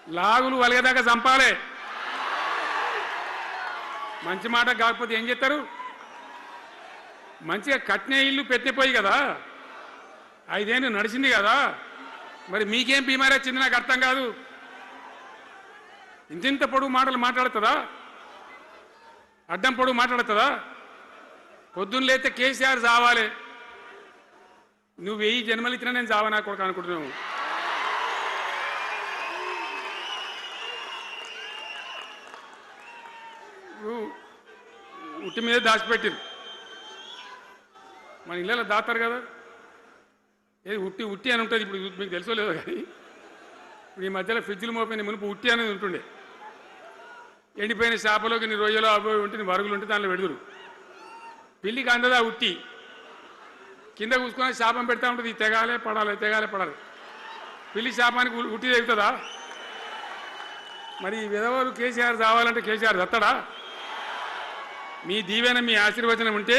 లాగులు వలగదాకా చంపాలి. మంచి మాట కాకపోతే ఏం చేస్తారు? మంచిగా కట్నే ఇల్లు పెట్టిపోయి కదా, 5 ఏళ్ళు నడిచింది కదా, మరి మీకేం బీమారీ వచ్చింది నాకు అర్థం కాదు. ఇంత పొడుగు మాటలు మాట్లాడుతుందా? అడ్డం పొడుగు మాట్లాడుతుందా? పొద్దున్న లేస్తే కేసీఆర్ చావాలి, నువ్వు 1000 జన్మలు ఇచ్చినా నేను చావనా కొడుకు అనుకుంటున్నావు. ఉట్టి మీద దాచిపెట్టిరు, మన ఇళ్ళలో దాతారు కదా, ఏది ఉట్టి ఉట్టి అని ఉంటుంది. ఇప్పుడు మీకు తెలుసో లేదో కానీ ఇప్పుడు ఈ మధ్యలో ఫ్రిడ్జ్లు మోపోయిన మునుపు ఉట్టి అనేది ఉంటుండే. ఎండిపోయిన చేపలోకి నీ రొయ్యలో అవి ఉంటే నీ వరుగులు ఉంటే దానిలో పెడుదురు. పిల్లికి అందదా ఉట్టి, కింద కూసుకొని శాపం పెడతా ఉంటుంది, తెగాలే పడాలి తెగాలే పడాలి. పిల్లి శాపానికి ఉట్టి తెగుతుందా? మరి విధవలు కేసీఆర్ చావాలంటే కేసీఆర్ చస్తాడా? మీ దీవెన మీ ఆశీర్వచనం ఉంటే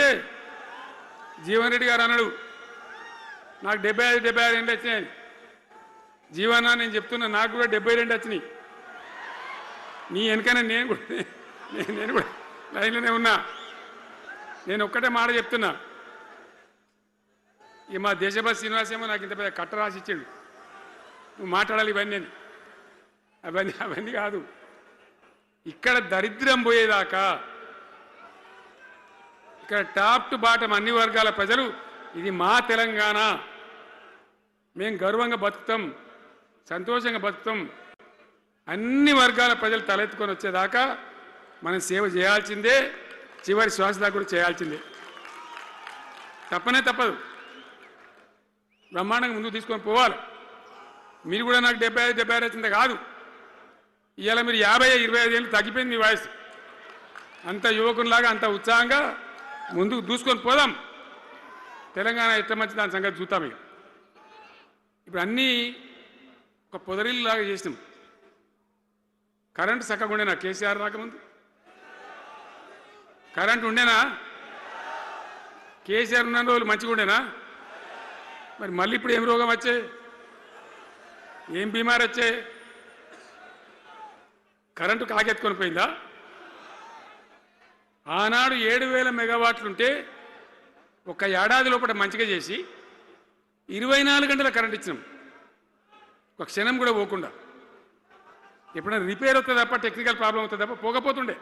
జీవన్ రెడ్డి గారు అన్నాడు, నాకు 75 ఏళ్ళు వచ్చినాయి. జీవన నేను చెప్తున్నా, నాకు కూడా 72 వచ్చినాయి. నీ వెనకనే నేను కూడా లైన్లోనే ఉన్నా. నేను ఒక్కటే మాట చెప్తున్నా, ఈ మా దేశభక్తి శ్రీనివాస్ ఏమో నాకు ఇంత పెద్ద కట్ట రాసి ఇచ్చాడు, నువ్వు మాట్లాడాలి ఇవన్నీ అవన్నీ కాదు. ఇక్కడ దరిద్రం పోయేదాకా, ఇక్కడ టాప్ టు బాటం అన్ని వర్గాల ప్రజలు ఇది మా తెలంగాణ, మేము గర్వంగా బతుకుతాం, సంతోషంగా బతుకుతాం, అన్ని వర్గాల ప్రజలు తలెత్తుకొని వచ్చేదాకా మనం సేవ చేయాల్సిందే, చివరి శ్వాస దాకా కూడా చేయాల్సిందే, తప్పనే తప్పదు. బ్రహ్మాండంగా ముందుకు తీసుకొని పోవాలి. మీరు కూడా నాకు 75 వచ్చిందే కాదు, ఇవాళ మీరు 50-25 ఏళ్ళు తగ్గిపోయింది మీ వయసు. అంత యువకునిలాగా అంత ఉత్సాహంగా ముందుకు దూసుకొని పోదాం. తెలంగాణ ఎట్లా మంచి దాని సంగతి చూద్దాం. ఇక ఇప్పుడు అన్నీ ఒక పొదరిల్లాగా చేసినాం. కరెంటు చక్కగా ఉండేనా కేసీఆర్ రాకముందు? కరెంటు ఉండేనా? కేసీఆర్ ఉన్న రోజులు మంచిగా ఉండేనా? మరి మళ్ళీ ఇప్పుడు ఏం రోగం వచ్చే, ఏం బీమారి వచ్చే? కరెంటు కాకెత్తుకొని పోయిందా? ఆనాడు 7000 మెగావాట్లుంటే ఒక ఏడాది లోపల మంచిగా చేసి 24 గంటల కరెంట్ ఇచ్చినాం, ఒక క్షణం కూడా పోకుండా. ఎప్పుడైనా రిపేర్ అవుతుంది తప్ప, టెక్నికల్ ప్రాబ్లం అవుతుంది తప్ప పోకపోతుండే.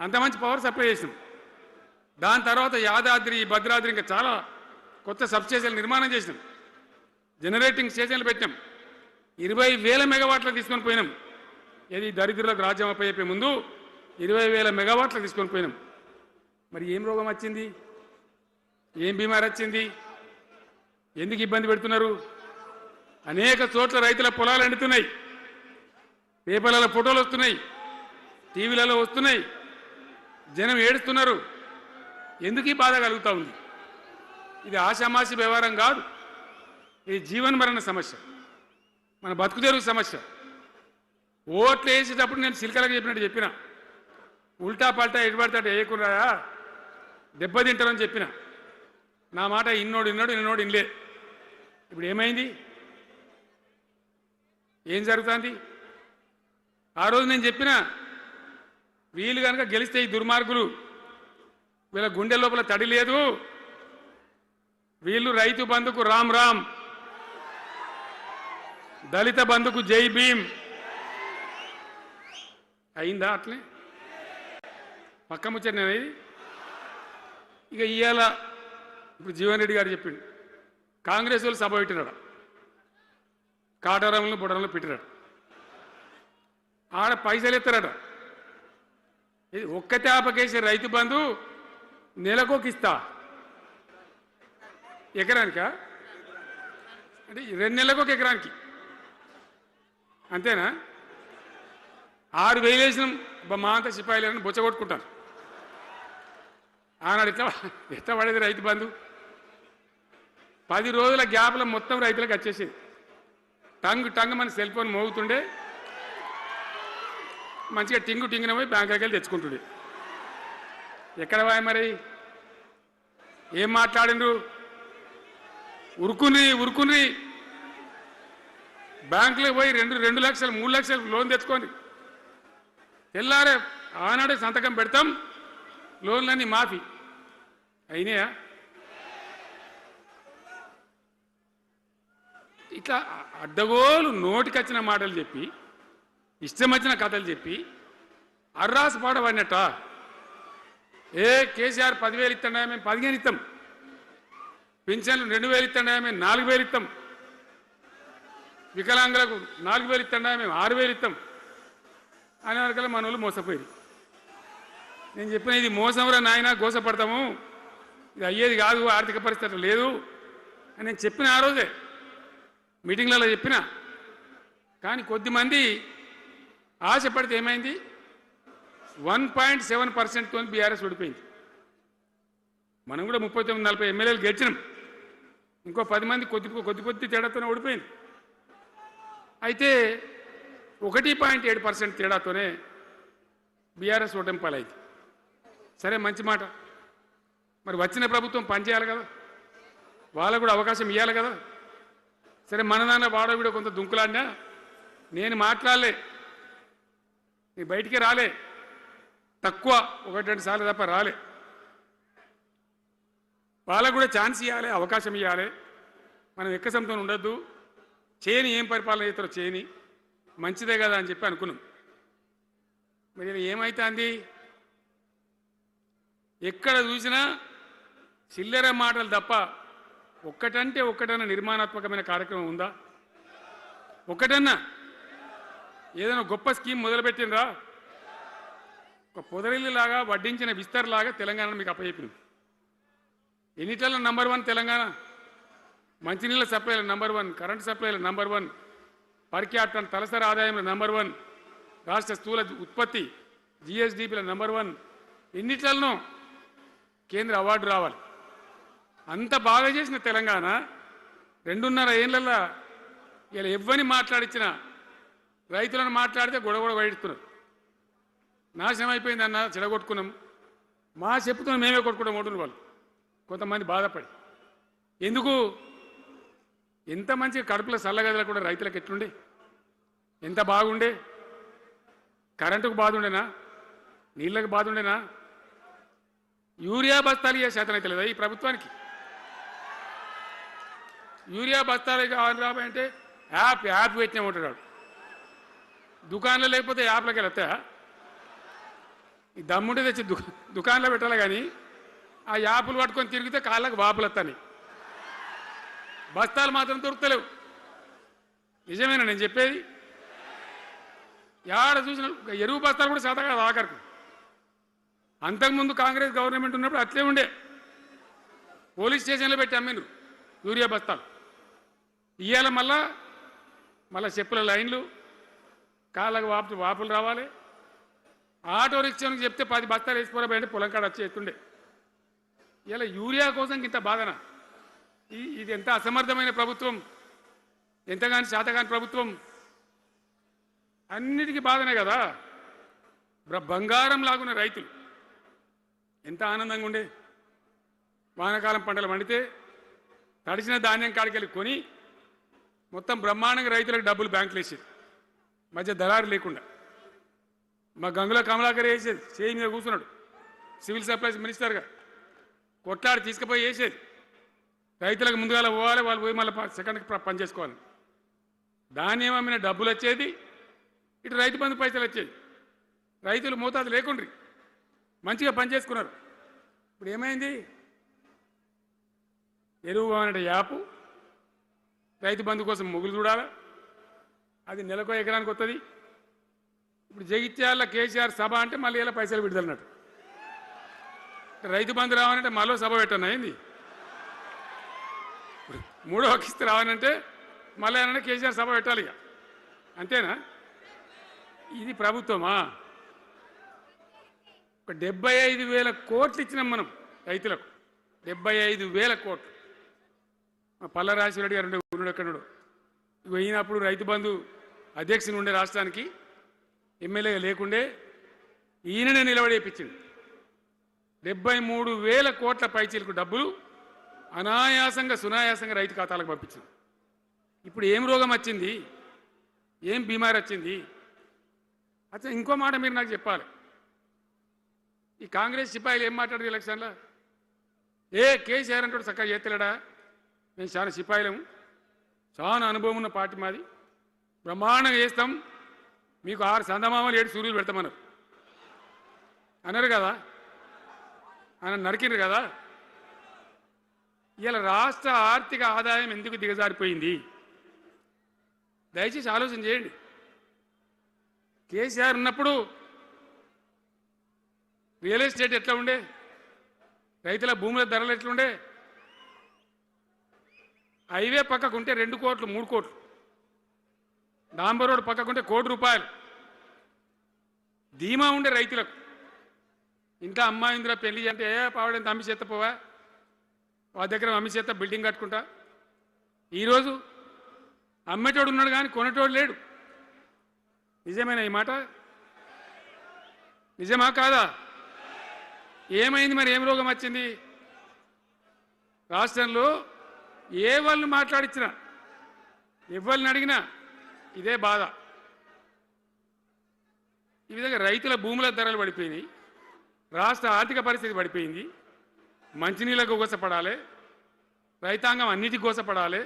అంత మంచి పవర్ సప్లై చేసినాం. దాని తర్వాత యాదాద్రి, భద్రాద్రి, ఇంకా చాలా కొత్త సబ్స్టేషన్లు నిర్మాణం చేసినాం, జనరేటింగ్ స్టేషన్లు పెట్టినాం, 20,000 మెగావాట్లకు తీసుకొని పోయినాం. ఏది దరిద్రులకు రాజ్యం అప్పయ్యే ముందు 20,000 మెగావాట్లకు తీసుకొని పోయినాం. మరి ఏం రోగం వచ్చింది? ఏం బీమారి వచ్చింది? ఎందుకు ఇబ్బంది పెడుతున్నారు? అనేక చోట్ల రైతుల పొలాలు ఎండుతున్నాయి, పేపర్లలో ఫోటోలు వస్తున్నాయి, టీవీలలో వస్తున్నాయి, జనం ఏడుస్తున్నారు. ఎందుకు ఈ బాధ కలుగుతూ ఉంది? ఇది ఆషామాషి వ్యవహారం కాదు, ఇది జీవన్మరణ సమస్య, మన బతుకు తెరుగు సమస్య. ఓట్లు వేసేటప్పుడు నేను సిల్కలకు చెప్పినట్టు చెప్పిన, ఉల్టా పల్టా ఎటుపడతా వేయకుండా దెబ్బతింటారని చెప్పిన. నా మాట ఇన్నోడు ఇన్నలే. ఇప్పుడు ఏమైంది? ఏం జరుగుతుంది? ఆ రోజు నేను చెప్పిన, వీళ్ళు కనుక గెలిస్తే ఈ దుర్మార్గులు, వీళ్ళ గుండె లోపల తడి లేదు, వీళ్ళు రైతు బంధుకు రామ్ రామ్, దళిత బంధుకు జై భీమ్. అయిందా? అట్లే పక్క ముచ్చట ఇది. ఇక ఇవాళ ఇప్పుడు జీవన్ రెడ్డి గారు చెప్పిండు, కాంగ్రెస్ వాళ్ళు సభ పెట్టినాడు, కాటారంలో బుడరంలో పెట్టినాడు, ఆడ పైసలు ఎత్తారట. ఒక్క తేపకేసే రైతు బంధు నెలకొక ఇస్తా, ఎకరానికా? అంటే 2 నెలలకు ఒక ఎకరానికి అంతేనా? 6,000 వేసినాం, మా అంతా సిపాయిలని బొచ్చ కొట్టుకుంటాను. ఆనాడు ఎట్లా పడేది రైతు బంధు? 10 రోజుల గ్యాప్లో మొత్తం రైతులకు వచ్చేసింది. టంగ్ మన సెల్ ఫోన్ మోగుతుండే, మంచిగా టింగున పోయి బ్యాంకుకి వెళ్ళి తెచ్చుకుంటుండే. ఎక్కడ పోయి మరి? ఏం మాట్లాడిండ్రు? ఉరుకుని బ్యాంకులకు పోయి 2 లక్షలు 3 లక్షలు లోన్ తెచ్చుకోండి. తెల్లారే ఆనాడే సంతకం పెడతాం, లోన్లన్నీ మాఫీ అయినాయా? ఇట్లా అడ్డగోలు నోటికొచ్చిన మాటలు చెప్పి, ఇష్టం వచ్చిన కథలు చెప్పి అర్రాసు పాట పడినట్ట. కేసీఆర్ 10,000 ఇస్తాడా, మేము 15 ఇస్తాం. పింఛన్లు 2,000 ఇస్తాడా, మేము 4,000 ఇస్తాం. వికలాంగులకు 4,000 ఇస్తాడా, మేము 6,000 ఇస్తాం అనే వరకల్లా మన వాళ్ళు మోసపోయింది. నేను చెప్పిన ఇది మోసంరా నాయన, గోసపడతాము, ఇది అయ్యేది కాదు, ఆర్థిక పరిస్థితి లేదు అని నేను చెప్పిన ఆ రోజే మీటింగ్లలో చెప్పిన. కానీ కొద్దిమంది ఆశపడితే ఏమైంది, 1.7%తో బీఆర్ఎస్ ఓడిపోయింది. మనం కూడా 39-40 ఎమ్మెల్యేలు గెలిచినాం. ఇంకో 10 మంది కొద్ది తేడాతోనే ఓడిపోయింది. అయితే 1.7% తేడాతోనే బీఆర్ఎస్ ఓటమి పాలైంది. సరే, మంచి మాట. మరి వచ్చిన ప్రభుత్వం పనిచేయాలి కదా, వాళ్ళకు కూడా అవకాశం ఇవ్వాలి కదా. సరే, మన నాన్న వాడో వీడో కొంత దుంకులాడినా నేను మాట్లాడలే, నీ బయటికి రాలే, తక్కువ 1-2 సార్లు తప్ప రాలే. వాళ్ళకు కూడా ఛాన్స్ ఇవ్వాలి, అవకాశం ఇవ్వాలి. మనం ఎక్కసంతో ఉండొద్దు, చేయని ఏం పరిపాలన చేస్తారో చేయని, మంచిదే కదా అని చెప్పి అనుకున్నాం. మరి ఏమైతే అంది, ఎక్కడ చూసినా చిల్లర మాటలు తప్ప ఒక్కటంటే ఒక్కటన్నా నిర్మాణాత్మకమైన కార్యక్రమం ఉందా? ఒక్కటన్నా ఏదైనా గొప్ప స్కీమ్ మొదలుపెట్టినరా? ఒక పొదరిల్లులాగా వడ్డించిన విస్తరలాగా తెలంగాణ మీకు అప్పచెప్పినాం. ఎన్నిట్లలో నంబర్ 1 తెలంగాణ. మంచినీళ్ళ సప్లైల నంబర్ 1, కరెంటు సప్లైల నంబర్ 1, పర్ క్యాపిటల్ తలసరి ఆదాయంలో నంబర్ 1, రాష్ట్ర స్థూల ఉత్పత్తి జిఎస్డిపిల నంబర్ 1. ఎన్నిట్లనో కేంద్ర అవార్డు రావాలి. అంత బాగా చేసిన తెలంగాణ 2.5 ఏళ్లలో ఇలా ఎవ్వని మాట్లాడించిన రైతులను మాట్లాడితే గొడవ వైడుతున్నారు. నాశనం అయిపోయింది అన్న, చెడగొట్టుకున్నాం. మా చెప్పుతున్నాం, మేమే కొట్టుకుంటాం ఓటును వాళ్ళు కొంతమంది బాధపడి. ఎందుకు? ఎంత మంచిగా కడుపులో చల్లగదిలో కూడా రైతులకు ఎట్లుండే, ఎంత బాగుండే. కరెంటుకు బాధ ఉండేనా, నీళ్ళకు బాధ ఉండేనా? యూరియా బస్తాలు ఏ శాతం అయితే లేదా ఈ ప్రభుత్వానికి? యూరియా బస్తాలు కావాలి రాబోయంటే యాప్ పెట్టినా ఉంటాడు. దుకాణంలో లేకపోతే యాప్లోకి వెళ్తాయా? ఈ దమ్ముంటే తెచ్చి దుకాణంలో పెట్టాలి, కానీ ఆ యాపులు పట్టుకొని తిరిగితే కాళ్ళకు వాపులు వస్తాయి. బస్తాలు మాత్రం దొరుకుతలేవు. నిజమేనా నేను చెప్పేది? యాడ చూసిన ఎరువు బస్తాలు కూడా శాతం కాదు ఆఖరికి. అంతకుముందు కాంగ్రెస్ గవర్నమెంట్ ఉన్నప్పుడు అట్లే ఉండే, పోలీస్ స్టేషన్లో పెట్టి అమ్మిండ్రు యూరియా బస్తాలు. ఇవాళ మళ్ళా చెప్పుల లైన్లు, కాళ్ళకు వాపులు రావాలి. ఆటో రిక్షానికి చెప్తే 10 బస్తాలు వేసిపోరాబోయంటే పొలం కాడ వచ్చి ఎత్తుండే. ఇలా యూరియా కోసం ఇంత బాధన. ఇది ఎంత అసమర్థమైన ప్రభుత్వం, ఎంతగాని శాతగాని ప్రభుత్వం. అన్నిటికీ బాధనే కదా. బంగారం లాగున్న రైతులు ఎంత ఆనందంగా ఉండే. వానాకాలం పంటలు పండితే తడిసిన ధాన్యం కాడికెళ్ళి కొని మొత్తం బ్రహ్మాండంగా రైతులకు డబ్బులు బ్యాంకులు వేసేది, మధ్య దళారు లేకుండా. మా గంగుల కమలాకర్ వేసేది, చేయి మీద కూర్చున్నాడు సివిల్ సప్లైస్ మినిస్టర్గా, కొట్లాడి తీసుకుపోయి వేసేది. రైతులకు ముందుగా పోవాలి, వాళ్ళు పోయి మళ్ళీ సెకండ్కి పని చేసుకోవాలి. ధాన్యం అమ్మిన డబ్బులు వచ్చేది, ఇటు రైతు బంధు పైసలు వచ్చేది. రైతులు మోతాదు లేకుండ్రి, మంచిగా పనిచేసుకున్నారు. ఇప్పుడు ఏమైంది? ఎరువు అనే యాపు, రైతు బంధు కోసం మొగులు చూడాలా, అది నెలకో ఎకరానికి వస్తుంది. ఇప్పుడు జగిత్యాల కేసీఆర్ సభ అంటే మళ్ళీ ఇలా పైసలు విడుదలన్నట్టు. రైతు బంధు రావాలంటే మళ్ళీ సభ పెట్టను అయింది. 3వ కిస్తీ రావాలంటే మళ్ళీ ఏమన్నా కేసీఆర్ సభ పెట్టాలి ఇక, అంతేనా? ఇది ప్రభుత్వమా? ఒక 75,000 కోట్లు ఇచ్చినాం మనం రైతులకు. 75,000 కోట్లు. మా పల్లరాజశేఖర గారు ఉండే ఎక్కడున్నాడు, పోయినప్పుడు రైతు బంధు అధ్యక్షుని ఉండే రాష్ట్రానికి ఎమ్మెల్యేగా లేకుండే ఈయననే నిలబడేపించింది. 73,000 కోట్ల పైచీలకు డబ్బులు అనాయాసంగా సునాయాసంగా రైతు ఖాతాలకు పంపించింది. ఇప్పుడు ఏం రోగం వచ్చింది? ఏం బీమారి వచ్చింది? అచ్చా, ఇంకో మాట మీరు నాకు చెప్పాలి. ఈ కాంగ్రెస్ సిపాయిలు ఏం మాట్లాడారు ఎలక్షన్లో? కేసీఆర్ అంటాడు చక్కగా చేస్తలేడా? మేము చాలా సిపాయిలము, చాలా అనుభవం ఉన్న పార్టీ మాది, బ్రహ్మాండంగా చేస్తాం, మీకు 6 సందమామలు 7 సూర్యులు పెడతామన్నారు అన్నారు కదా, ఆయన నరికిండ్రు కదా. ఇలా రాష్ట్ర ఆర్థిక ఆదాయం ఎందుకు దిగజారిపోయింది? దయచేసి ఆలోచన చేయండి. కేసీఆర్ ఉన్నప్పుడు రియల్ ఎస్టేట్ ఎట్లా ఉండే? రైతుల భూముల ధరలు ఎట్లుండే? హైవే పక్కకుంటే 2 కోట్లు 3 కోట్లు, డాంబర్ రోడ్ పక్కకుంటే ₹1,00,00,000 ధీమా ఉండే రైతులకు. ఇంకా అమ్మాయిందిరా పెళ్లి అంటే పావడంత అమ్మి చేత పోవా, వాళ్ళ దగ్గర అమ్మి చేత బిల్డింగ్ కట్టుకుంటా. ఈరోజు అమ్మేటోడు ఉన్నాడు కానీ కొనేటోడు లేడు. నిజమేనా ఈ మాట? నిజమా కాదా? ఏమైంది మరి? ఏం రోగం వచ్చింది? రాష్ట్రంలో ఏ వాళ్ళని మాట్లాడించినా, ఎవరిని అడిగినా ఇదే బాధ. ఈ విధంగా రైతుల భూముల ధరలు పడిపోయినాయి, రాష్ట్ర ఆర్థిక పరిస్థితి పడిపోయింది, మంచినీళ్ళకు గోసపడాలి, రైతాంగం అన్నిటికి గోసపడాలి.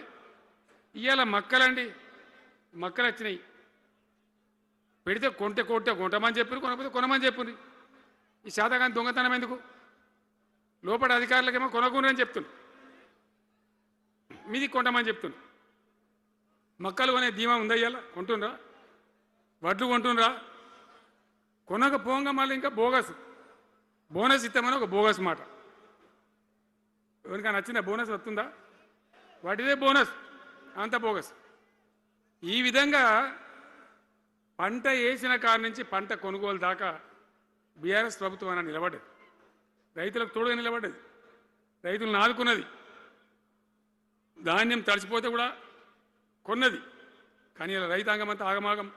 ఇవాళ మక్కలండి, మక్కలు వచ్చినాయి. పెడితే కొంటమని చెప్పారు, కొనకపోతే కొనమని చెప్పండి. ఈ శాతకాని దొంగతనం ఎందుకు? లోపల అధికారులకేమో కొనకూడని చెప్తుంది, మీది కొంటమని చెప్తుంది. మక్కలు కొనే ధీమా ఉందా? ఇవాళ కొంటుండ్రా? వడ్లు కొంటుండ్రా? కొనకపోగా మళ్ళీ ఇంకా బోనస్ ఇస్తామని ఒక బోగస్ మాట. ఎవరికైనా నచ్చిన బోనస్ వస్తుందా? వాటిదే బోనస్, అంత బోగస్. ఈ విధంగా పంట వేసిన కాడి నుంచి పంట కొనుగోలు దాకా బీఆర్ఎస్ ప్రభుత్వం అని నిలబడ్డది, రైతులకు తోడుగా నిలబడ్డది, రైతులను ఆదుకున్నది. ధాన్యం తడిచిపోతే కూడా కొన్నది. కానీ ఇలా రైతాంగం అంతా ఆగమాగం.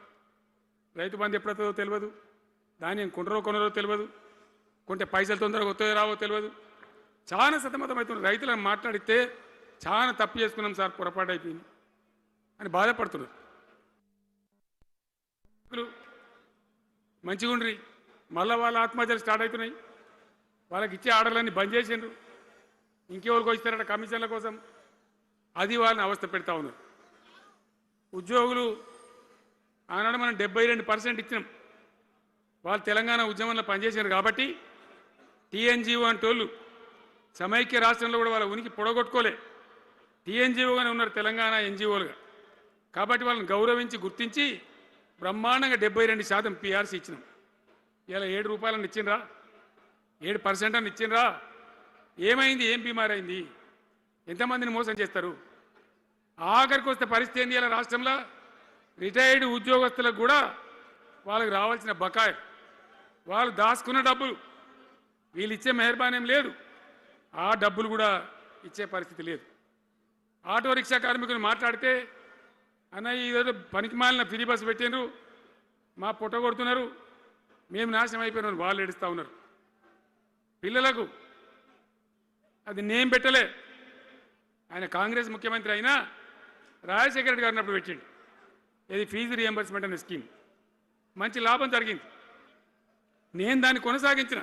రైతు బంధు ఎప్పుడవుతుందో తెలియదు, ధాన్యం కొనరో తెలియదు, కొంటే పైసలు తొందరగా వస్తాయో రావో తెలియదు. చాలా సతమతం అవుతున్నారు. రైతులను మాట్లాడితే చాలా తప్పు చేసుకున్నాం సార్, పొరపాటు అయిపోయింది అని బాధపడుతున్నారు. మంచిగుండ్రి, మళ్ళీ వాళ్ళ ఆత్మహత్యలు స్టార్ట్ అవుతున్నాయి. వాళ్ళకి ఇచ్చే ఆర్డర్లన్నీ బంద్ చేసిండ్రు, ఇంకెవరికి వస్తారట కమిషన్ల కోసం, అది వాళ్ళని అవస్థ పెడతా ఉన్నారు. ఉద్యోగులు ఆనాడు మనం 72% ఇచ్చినాం, వాళ్ళు తెలంగాణ ఉద్యమంలో పనిచేశారు కాబట్టి టీఎన్జిఓ అంటోళ్ళు సమైక్య రాష్ట్రంలో కూడా వాళ్ళ ఉనికి పొడగొట్టుకోలే, టీఎన్జిఓగానే ఉన్నారు తెలంగాణ ఎన్జిఓలుగా. కాబట్టి వాళ్ళని గౌరవించి గుర్తించి బ్రహ్మాండంగా 72% పీఆర్సీ ఇచ్చినాం. ఇలా ₹7 ఇచ్చిండ్రా? 7% అని ఇచ్చిండ్రా? ఏమైంది? ఏం బీమారి అయింది? ఎంతమందిని మోసం చేస్తారు? ఆఖరికి వస్తే పరిస్థితి ఏంది? ఇలా రాష్ట్రంలో రిటైర్డ్ ఉద్యోగస్తులకు కూడా వాళ్ళకి రావాల్సిన బకాయి, వాళ్ళు దాచుకున్న డబ్బులు వీళ్ళు ఇచ్చే మెహర్బానీ ఏం లేదు, ఆ డబ్బులు కూడా ఇచ్చే పరిస్థితి లేదు. ఆటో రిక్షా కార్మికులు మాట్లాడితే అన్నయ్య ఈరోజు పనికి మాలిన ఫ్రీ బస్సు పెట్టిండ్రు, మా పొట్ట కొడుతున్నారు, మేము నాశనం అయిపోయినారు, వాళ్ళు ఏడుస్తూ ఉన్నారు. పిల్లలకు అది నేమ్ పెట్టలే. ఆయన కాంగ్రెస్ ముఖ్యమంత్రి అయినా రాజశేఖర రెడ్డి గారు అప్పుడు పెట్టిండు, ఇది ఫీజు రియంబర్స్మెంట్ అనే స్కీమ్. మంచి లాభం జరిగింది, నేను దాన్ని కొనసాగించిన.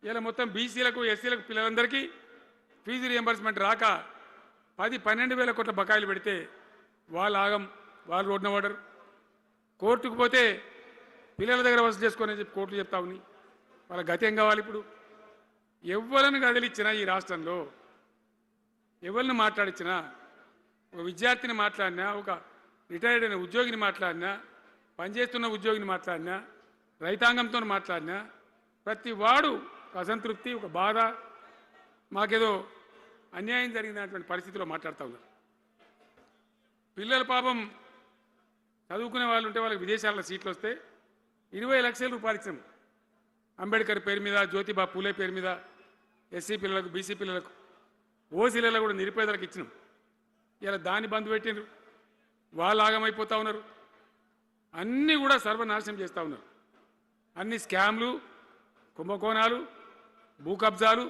ఇలా మొత్తం బీసీలకు ఎస్సీలకు పిల్లలందరికీ ఫీజు రియంబర్స్మెంట్ రాక 10-12 వేల కోట్ల బకాయిలు పెడితే వాళ్ళు ఆగం, వాళ్ళు రోడ్డున పడరు. కోర్టుకు పోతే పిల్లల దగ్గర వసూలు చేసుకొని చెప్పి కోర్టులు చెప్తా ఉన్నాయి. వాళ్ళ గతి ఏం కావాలి? ఇప్పుడు ఎవరిని కదిలిచ్చినా ఈ రాష్ట్రంలో, ఎవరిని మాట్లాడించినా, ఒక విద్యార్థిని మాట్లాడినా, ఒక రిటైర్డ్ అయిన ఉద్యోగిని మాట్లాడినా, పనిచేస్తున్న ఉద్యోగిని మాట్లాడినా, రైతాంగంతో మాట్లాడినా ప్రతి వాడు అసంతృప్తి, ఒక బాధ, మాకేదో అన్యాయం జరిగినటువంటి పరిస్థితిలో మాట్లాడుతూ ఉన్నారు. పిల్లల పాపం చదువుకునే వాళ్ళు ఉంటే వాళ్ళకి విదేశాల్లో సీట్లు వస్తే 20 లక్షల రూపాయలు ఇచ్చాం. అంబేద్కర్ పేరు మీద, జ్యోతిబా పూలే పేరు మీద ఎస్సీ పిల్లలకు, బీసీ పిల్లలకు, ఓసీలలో కూడా నిరుపేదలకు ఇచ్చినాం. ఇలా దాన్ని బంద్ పెట్టినారు, వాళ్ళు ఆగమైపోతూ ఉన్నారు. అన్నీ కూడా సర్వనాశనం చేస్తూ ఉన్నారు. అన్ని స్కామ్లు, కుంభకోణాలు, భూ కబ్జాలు.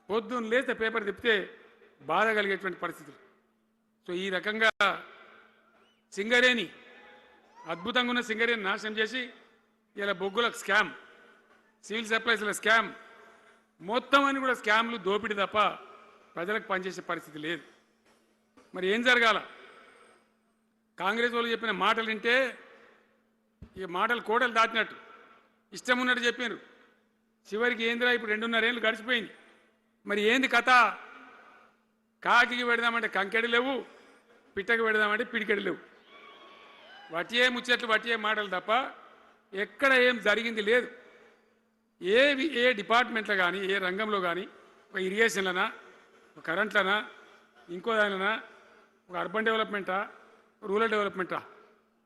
పొద్దున్న లేస్తే పేపర్ తిప్పితే బాధ కలిగేటువంటి పరిస్థితులు. సో ఈ రకంగా సింగరేణి అద్భుతంగా ఉన్న సింగరేణి నాశనం చేసి ఇలా బొగ్గులకు స్కామ్, సివిల్ సప్లైస్ల స్కామ్, మొత్తం అని కూడా స్కామ్లు దోపిడీ తప్ప ప్రజలకు పనిచేసే పరిస్థితి లేదు. మరి ఏం జరగాల? కాంగ్రెస్ వాళ్ళు చెప్పిన మాటలు వింటే ఈ మాటలు కోటలు దాటినట్టు ఇష్టం ఉన్నట్టు చెప్పారు. చివరికి ఏందిరా ఇప్పుడు 2.5 ఏళ్ళు గడిచిపోయింది. మరి ఏంది కథ? కాకికి పెడదామంటే కంకెడి లేవు, పిట్టకి పెడదామంటే పిడికెడి లేవు. వటియే ముచ్చట్లు వటియే మాటలు తప్ప ఎక్కడ ఏం జరిగింది లేదు. ఏ డిపార్ట్మెంట్లో కానీ ఏ రంగంలో కానీ, ఒక ఇరిగేషన్లనా, ఒక కరెంట్లనా, ఇంకో దానిలనా, ఒక అర్బన్ డెవలప్మెంటా, రూరల్ డెవలప్మెంటా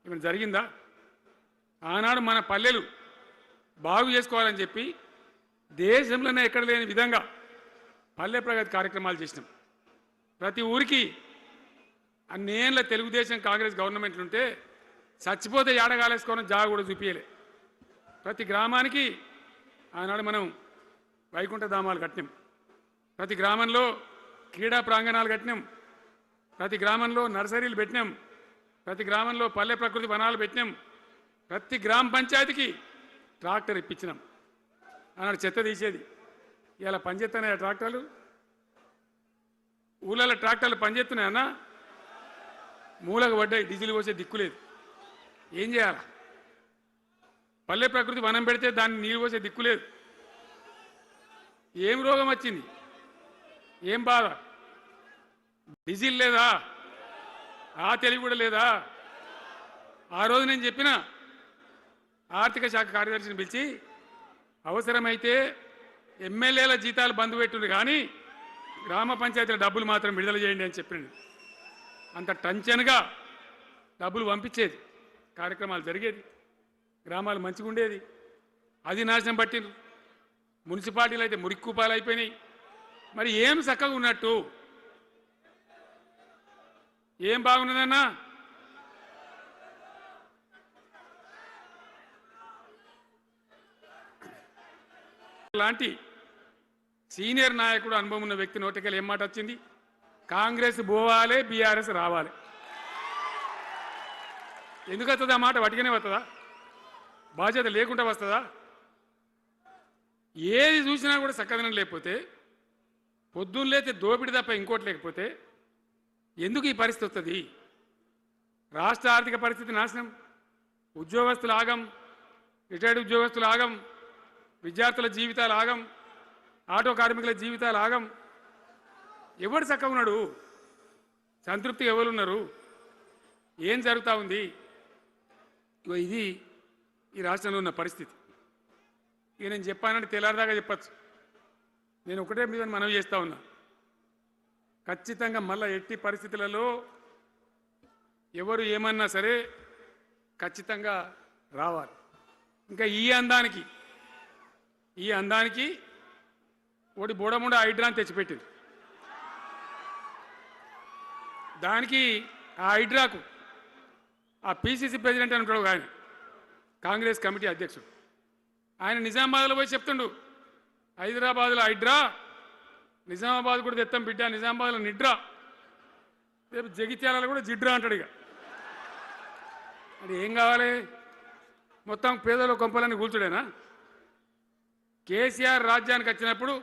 ఏమైనా జరిగిందా? ఆనాడు మన పల్లెలు బాగు చేసుకోవాలని చెప్పి దేశంలోనే ఎక్కడ లేని విధంగా పల్లె ప్రగతి కార్యక్రమాలు చేసినాం. ప్రతి ఊరికి అన్నేళ్ళ తెలుగుదేశం కాంగ్రెస్ గవర్నమెంట్లు ఉంటే చచ్చిపోతే ఏడగాలేసుకోవడం జాగ కూడా చూపించలే. ప్రతి గ్రామానికి ఆనాడు మనం వైకుంఠ ధామాలు కట్టినాం. ప్రతి గ్రామంలో క్రీడా ప్రాంగణాలు కట్టినాం. ప్రతి గ్రామంలో నర్సరీలు పెట్టినాం. ప్రతి గ్రామంలో పల్లె ప్రకృతి వనాలు పెట్టినాం. ప్రతి గ్రామ పంచాయతీకి ట్రాక్టర్ ఇప్పించినాం. ఆనాడు చెత్త తీసేది, ఇలా పనిచేస్తున్నాయి ట్రాక్టర్లు. ఊళ్ళలో ట్రాక్టర్లు పనిచేస్తున్నాయన్నా, మూలకు పడ్డాయి, డీజిల్ పోసే దిక్కులేదు. ఏం చేయాలా? పల్లె ప్రకృతి వనం పెడితే దాన్ని నీళ్ళు పోసే దిక్కులేదు. ఏం రోగం వచ్చింది? ఏం బాధ? డీజిల్ లేదా? ఆ తెలివి కూడా లేదా? ఆ రోజు నేను చెప్పిన ఆర్థిక శాఖ కార్యదర్శిని పిలిచి అవసరమైతే ఎమ్మెల్యేల జీతాలు బంద్ పెట్టుంది కానీ గ్రామ పంచాయతీల డబ్బులు మాత్రం విడుదల చేయండి అని చెప్పినాడు. అంత టెన్షన్గా డబ్బులు పంపించేది, కార్యక్రమాలు జరిగేది, గ్రామాలు మంచిగా ఉండేది. అది నాశనం పట్టిండ్రు. మున్సిపాలిటీలు అయితే మురిక్కుపాలు అయిపోయినాయి. మరి ఏం చక్కగా ఉన్నట్టు? ఏం బాగున్నదన్నా? లాంటి సీనియర్ నాయకుడు, అనుభవం ఉన్న వ్యక్తి నోటికెళ్ళి ఏం మాట వచ్చింది? కాంగ్రెస్ పోవాలి, బీఆర్ఎస్ రావాలి. ఎందుకు వస్తుంది ఆ మాట? వటిగానే వస్తుందా? బాధ్యత లేకుండా వస్తుందా? ఏది చూసినా కూడా చక్కదనం లేకపోతే, పొద్దున్న లేతే దోపిడి తప్ప ఇంకోటి లేకపోతే ఎందుకు ఈ పరిస్థితి వస్తుంది? రాష్ట్ర ఆర్థిక పరిస్థితి నాశనం, ఉద్యోగస్తులు ఆగం, రిటైర్డ్ ఉద్యోగస్తులు ఆగం, విద్యార్థుల జీవితాలు ఆగం, ఆటో కార్మికుల జీవితాలు ఆగం. ఎవరు చక్కగా ఉన్నాడు? సంతృప్తిగా ఎవరున్నారు? ఏం జరుగుతూ ఉంది? ఇది ఈ రాష్ట్రంలో ఉన్న పరిస్థితి. ఇక నేను చెప్పానంటే తెల్లారదాకా చెప్పచ్చు. నేను ఒకటే మీద మనవి చేస్తూ ఉన్నా, ఖచ్చితంగా మళ్ళీ ఎట్టి పరిస్థితులలో ఎవరు ఏమన్నా సరే ఖచ్చితంగా రావాలి. ఇంకా ఈ అందానికి ఒకటి బోడముండ హైడ్రాని తెచ్చిపెట్టింది. దానికి ఆ హైడ్రాకు ఆ పిసిసి ప్రెసిడెంట్ అని ఉంటాడు ఆయన, కాంగ్రెస్ కమిటీ అధ్యక్షుడు, ఆయన నిజామాబాద్లో పోయి చెప్తుండు, హైదరాబాద్లో హైడ్రా, నిజామాబాద్ కూడా తెత్తాం బిడ్డ, నిజామాబాద్లో నిడ్రా, రేపు జగిత్యాలలో కూడా జిడ్రా అంటాడు. ఇక అది ఏం కావాలి? మొత్తం పేదల కొంపలన్నీ కూల్చుడేనా? కేసీఆర్ రాజ్యానికి వచ్చినప్పుడు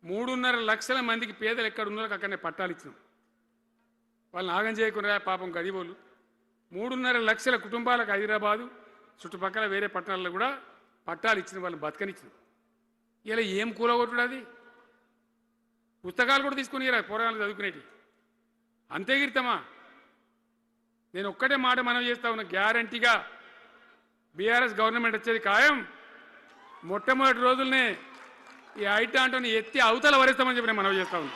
3.5 లక్షల మందికి పేదలు ఎక్కడ ఉన్నారో అక్కడనే పట్టాలు ఇచ్చినాం. వాళ్ళని ఆగం చేయకుండా పాపం గరీబోళ్ళు 3.5 లక్షల కుటుంబాలకు హైదరాబాదు చుట్టుపక్కల వేరే పట్టణాల్లో కూడా పట్టాలు ఇచ్చిన వాళ్ళని బతకనిచ్చిన. ఇలా ఏం కూలగొట్టుడు? అది పుస్తకాలు కూడా తీసుకుని పోరాటాలు చదువుకునేటి అంతే గిరితమా? నేను ఒక్కటే మాట మనం చేస్తా ఉన్నా, గ్యారంటీగా బీఆర్ఎస్ గవర్నమెంట్ వచ్చేది ఖాయం. మొట్టమొదటి రోజులనే ఈ ఐటాంటోని ఎత్తి అవతల వరేస్తామని చెప్పి నేను మనం చేస్తా ఉన్నా.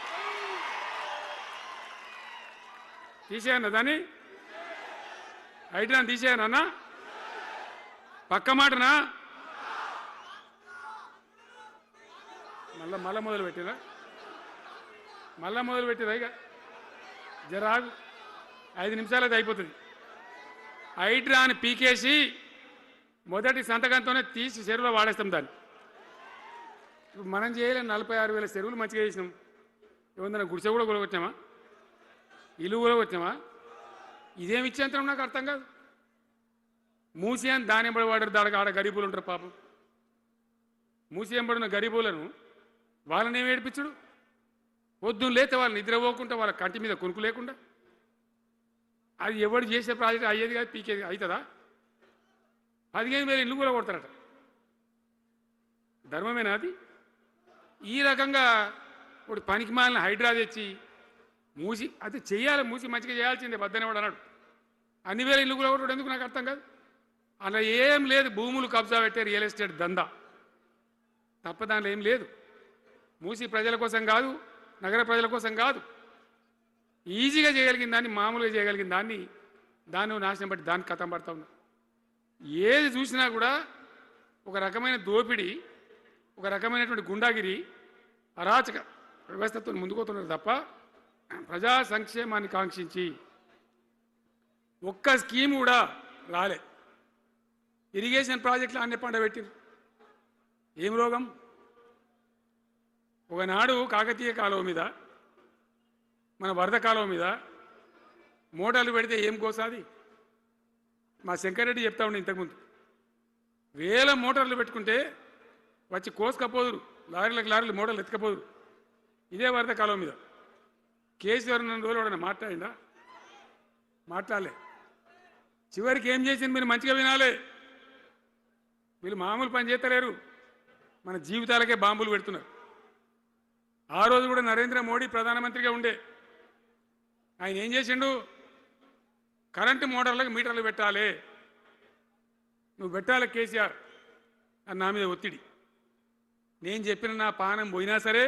తీసేయన్నా దాన్ని, ఐటాన్ని తీసేయనన్నా? పక్క మాటనా? మళ్ళా మొదలు పెట్టిరా? ఇక జరాగు, 5 నిమిషాలు అది అయిపోతుంది. హైడ్రాని పీకేసి మొదటి సంతకంతోనే తీసి చెరువులో వాడేస్తాం దాన్ని. ఇప్పుడు మనం చేయలేం. 46,000 చెరువులు మంచిగా చేసినాం. ఏమన్నా గుడిసె కూడా కొలగొచ్చామా? ఇల్లు కూడా వచ్చామా? ఇదేమి ఇచ్చేంతరం నాకు అర్థం కాదు. మూసి అని దాని ఎంబడి వాడారు, దానికి ఆడ గరీబులు ఉంటారు పాపం. మూసి ఎంబడిన గరీబులను వాళ్ళని ఏమి ఏడిపించుడు? పొద్దున్న లేతే వాళ్ళు నిద్రపోకుండా వాళ్ళ కంటి మీద కొనుక్కు లేకుండా అది ఎవడు చేసే ప్రాజెక్ట్ అయ్యేది కాదు, పీకేది అవుతుందా? 15,000 ఇల్లు కూడా కొడతారట. ధర్మమేనా అది? ఈ రకంగా ఇప్పుడు పనికి మాలిన హైడ్రా తెచ్చి మూసి అది చెయ్యాలి, మూసి మంచిగా చేయాల్సిందే బద్దనేవాడు అన్నాడు. అన్ని వేల ఇల్లు కూడా కొట్టడం ఎందుకు నాకు అర్థం కాదు. అలా ఏం లేదు, భూములు కబ్జా పెట్టే రియల్ ఎస్టేట్ దందా తప్ప దాంట్లో ఏం లేదు. మూసి ప్రజల కోసం కాదు, నగర ప్రజల కోసం కాదు, ఈజీగా చేయగలిగిన దాన్ని, మామూలుగా చేయగలిగిన దాన్ని నాశనం బట్టి దాన్ని కథం పడతా ఉన్నా. ఏది చూసినా కూడా ఒక రకమైన దోపిడీ, ఒక రకమైనటువంటి గుండాగిరి, అరాచక వ్యవస్థతో ముందుకోతున్నారు తప్ప ప్రజా సంక్షేమాన్ని కాంక్షించి ఒక్క స్కీమ్ కూడా రాలే. ఇరిగేషన్ ప్రాజెక్టులు అన్ని పండబెట్టిరు. ఏం రోగం? ఒకనాడు కాకతీయ కాలువ మీద, మన వరద కాలువ మీద మోటార్లు పెడితే ఏం కోసాది? మా శంకరెడ్డి చెప్తా ఉండే ఇంతకుముందు, వేల మోటార్లు పెట్టుకుంటే వచ్చి కోసుకపోదురు, లారీలకు మోటార్లు ఎత్తుకపోదురు. ఇదే వరద కాలువ మీద కేసీఆర్ ఉన్న రోజులు ఎవడన్నా మాట్లాడిందా? మాట్లాడలే. చివరికి ఏం చేసింది మీరు మంచిగా వినాలే. వీళ్ళు మామూలు పని చేస్తలేరు, మన జీవితాలకే బాంబులు పెడుతున్నారు. ఆ రోజు కూడా నరేంద్ర మోడీ ప్రధానమంత్రిగా ఉండే ఆయన ఏం చేసిండు? కరెంటు మోటార్లకు మీటర్లు పెట్టాలి, నువ్వు పెట్టాలి కేసీఆర్ అని నా మీద ఒత్తిడి. నేను చెప్పిన నా పానం పోయినా సరే,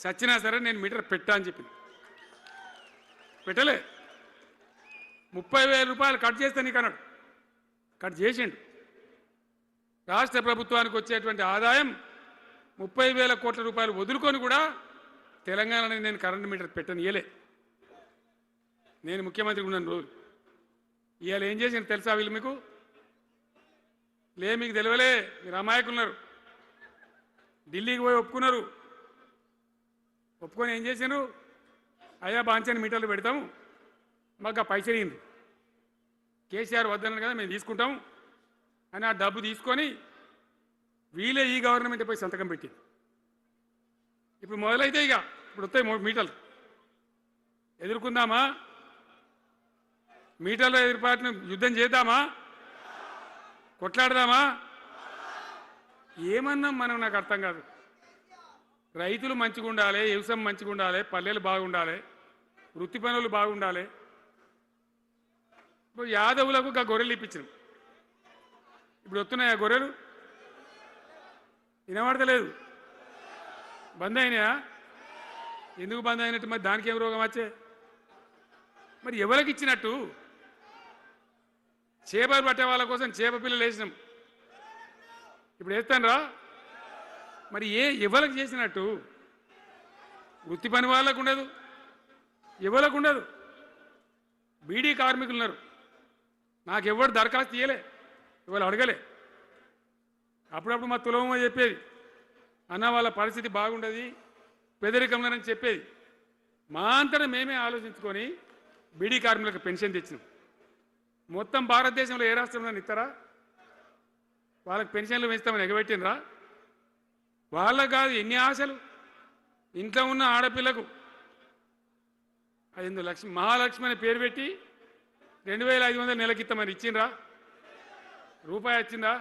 సచ్చినా సరే నేను మీటర్ పెట్టా అని చెప్పింది. పెట్టలే. 30,000 రూపాయలు కట్ చేస్తే నీకు అన్నాడు, కట్ చేసిండు. రాష్ట్ర ప్రభుత్వానికి వచ్చేటువంటి ఆదాయం 30,000 కోట్ల రూపాయలు వదులుకొని కూడా తెలంగాణలో నేను కరెంటు మీటర్ పెట్టనియలే. నేను ముఖ్యమంత్రి ఉన్నాను రోజు. ఇవాళ ఏం చేసిండు తెలుసా వీళ్ళు మీకు? మీకు తెలియలే, మీరు అమాయకులున్నారు. ఢిల్లీకి పోయి ఒప్పుకున్నారు. ఒప్పుకొని ఏం చేశారు? అయ్యా బాంచని మీటర్లు పెడతాము, మాకు ఆ పైసలు ఇయ్యండి, కేసీఆర్ వద్దన్నారు కదా మేము తీసుకుంటాం అని ఆ డబ్బు తీసుకొని వీళ్ళే ఈ గవర్నమెంట్ పోయి సంతకం పెట్టి ఇప్పుడు మొదలైతే ఇక ఇప్పుడు వస్తాయి మీటర్లు. ఎదుర్కొందామా? మీటర్ల ఎదురుపాటును యుద్ధం చేద్దామా? కొట్లాడదామా? ఏమన్నాం మనం? నాకు అర్థం కాదు. రైతులు మంచిగా ఉండాలి, వ్యవసాయం మంచిగా ఉండాలి, పల్లెలు బాగుండాలి, వృత్తి పనులు బాగుండాలి. ఇప్పుడు యాదవులకు ఒక గొర్రెలు ఇప్పించాం. ఇప్పుడు వస్తున్నాయా గొర్రెలు? వినబడతలేదు. బంద్ అయినాయా? ఎందుకు బంద్ అయినట్టు? మరి దానికి ఏం రోగం వచ్చే? మరి ఎవరికి ఇచ్చినట్టు? చేపలు పట్టే వాళ్ళ కోసం చేప పిల్లలు వేసినాం, ఇప్పుడు వేస్తాను రా. మరి ఎవరికి చేసినట్టు? వృత్తి పని వాళ్ళకు ఉండదు, ఎవరికి ఉండదు. బీడీ కార్మికులు ఉన్నారు, నాకెవ్వరు దరఖాస్తు ఇయ్యలే, ఎవరు అడగలే. అప్పుడప్పుడు మా తులమో చెప్పేది, అన్న వాళ్ళ పరిస్థితి బాగుండదు పేదరికంలోనని చెప్పేది. మా అంతటా మేమే ఆలోచించుకొని బీడీ కార్మికులకు పెన్షన్ తెచ్చినాం. మొత్తం భారతదేశంలో ఏ రాష్ట్రంలో ఇస్తారా? వాళ్ళకి పెన్షన్లు పెంచుతామని ఎగబెట్టినరా? వాళ్ళకు కాదు, ఎన్ని ఆశలు. ఇంట్లో ఉన్న ఆడపిల్లకు 5 లక్షలు మహాలక్ష్మి అని పేరు పెట్టి 2,500 నెలకిస్తామని ఇచ్చిండ్రా? రూపాయి వచ్చిందా?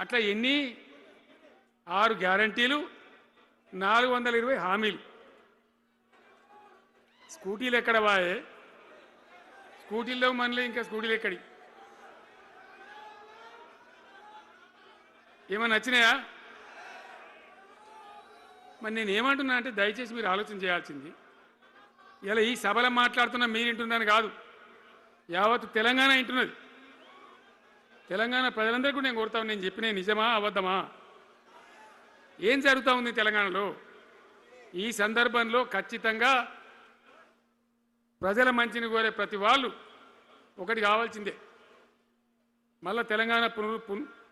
అట్లా ఎన్ని? 6 గ్యారంటీలు, 420 హామీలు. స్కూటీలు ఎక్కడ వాయే? స్కూటీల్లో మనలే, ఇంకా స్కూటీలు ఎక్కడి? ఏమన్నా నచ్చినాయా? మరి నేను ఏమంటున్నా అంటే దయచేసి మీరు ఆలోచన చేయాల్సింది, ఇలా ఈ సభలో మాట్లాడుతున్నా మీరు వింటున్నాను కాదు, యావత్ తెలంగాణ వింటున్నది. తెలంగాణ ప్రజలందరికీ నేను కోరుతాను, నేను చెప్పిన నిజమా అబద్ధమా? ఏం జరుగుతూ ఉంది తెలంగాణలో? ఈ సందర్భంలో ఖచ్చితంగా ప్రజల మంచిని కోరే ప్రతి వాళ్ళు ఒకటి కావాల్సిందే, మళ్ళా తెలంగాణ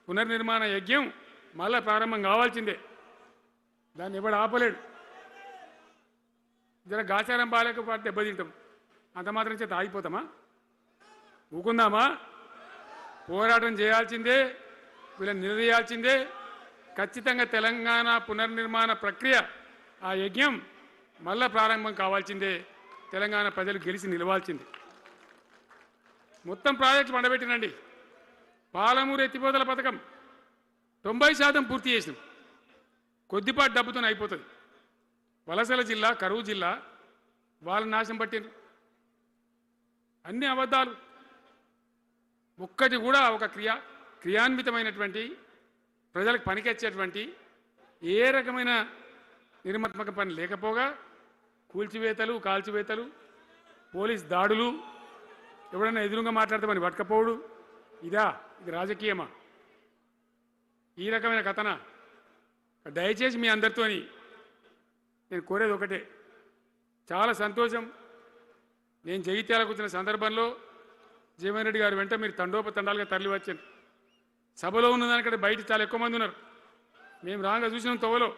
పునర్నిర్మాణ యజ్ఞం మళ్ళా ప్రారంభం కావాల్సిందే. దాన్ని ఎవడు ఆపలేడు. జర గాచారం బాలేకపోతే దెబ్బతింటాం. అంత మాత్రం చేత ఆగిపోతామా? ఊకుందామా? పోరాటం చేయాల్సిందే, వీళ్ళని నిలదీయాల్సిందే. ఖచ్చితంగా తెలంగాణ పునర్నిర్మాణ ప్రక్రియ ఆ యజ్ఞం మళ్ళా ప్రారంభం కావాల్సిందే. తెలంగాణ ప్రజలు గెలిచి నిలవాల్సిందే. మొత్తం ప్రాజెక్టు పండబెట్టినండి. పాలమూరు ఎత్తిపోతల పథకం 90% పూర్తి చేసినాం. కొద్దిపాటి డబ్బుతో అయిపోతుంది. వలసల జిల్లా, కరువు జిల్లా వాళ్ళ నాశనం పట్టిండ్రు. అన్ని అబద్ధాలు. ఒక్కటి కూడా ఒక క్రియాన్వితమైనటువంటి ప్రజలకు పనికొచ్చేటువంటి ఏ రకమైన నిర్మాత్మక పని లేకపోగా కూల్చివేతలు, కాల్చివేతలు, పోలీస్ దాడులు, ఎవడన్నా ఎదురుగా మాట్లాడతామని పట్టుకపోవడు. ఇది రాజకీయమా? ఈ రకమైన కథన? దయచేసి మీ అందరితోని నేను కోరేది ఒకటే. చాలా సంతోషం. నేను జగిత్యాలకు వచ్చిన సందర్భంలో జీవన్ రెడ్డి గారు వెంట మీరు తండోపతండాలుగా తరలి వచ్చారు. సభలో ఉన్నదానికంటే బయట చాలా ఎక్కువ మంది ఉన్నారు. మేము రాగా చూసినాం, తొవ్వలో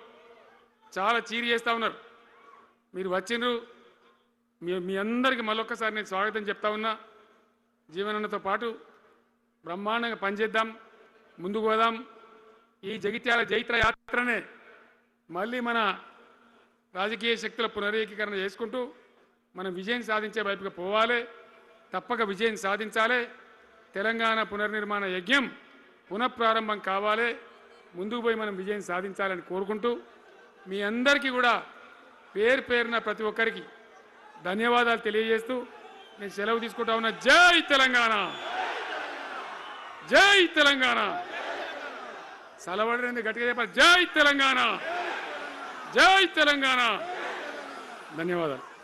చాలా చీరి చేస్తూ ఉన్నారు. మీరు వచ్చిండ్రు. మీ అందరికీ మళ్ళొక్కసారి నేను స్వాగతం చెప్తా ఉన్నా. జీవనన్నతో పాటు బ్రహ్మాండంగా పనిచేద్దాం, ముందుకు పోదాం. ఈ జగిత్యాల జైత్ర యాత్రనే మళ్ళీ మన రాజకీయ శక్తుల పునరేకీకరణ చేసుకుంటూ మనం విజయం సాధించే వైపుగా పోవాలి. తప్పక విజయం సాధించాలి. తెలంగాణ పునర్నిర్మాణ యజ్ఞం పునఃప్రారంభం కావాలి. ముందుకు పోయి మనం విజయం సాధించాలని కోరుకుంటూ మీ అందరికీ కూడా పేరు పేరున ప్రతి ఒక్కరికి ధన్యవాదాలు తెలియజేస్తూ నేను సెలవు తీసుకుంటా ఉన్నా. జై తెలంగాణ, జై తెలంగాణ. సలవడని గట్టిగా చెప్పాలి. జై తెలంగాణ, జై తెలంగాణ. ధన్యవాదాలు.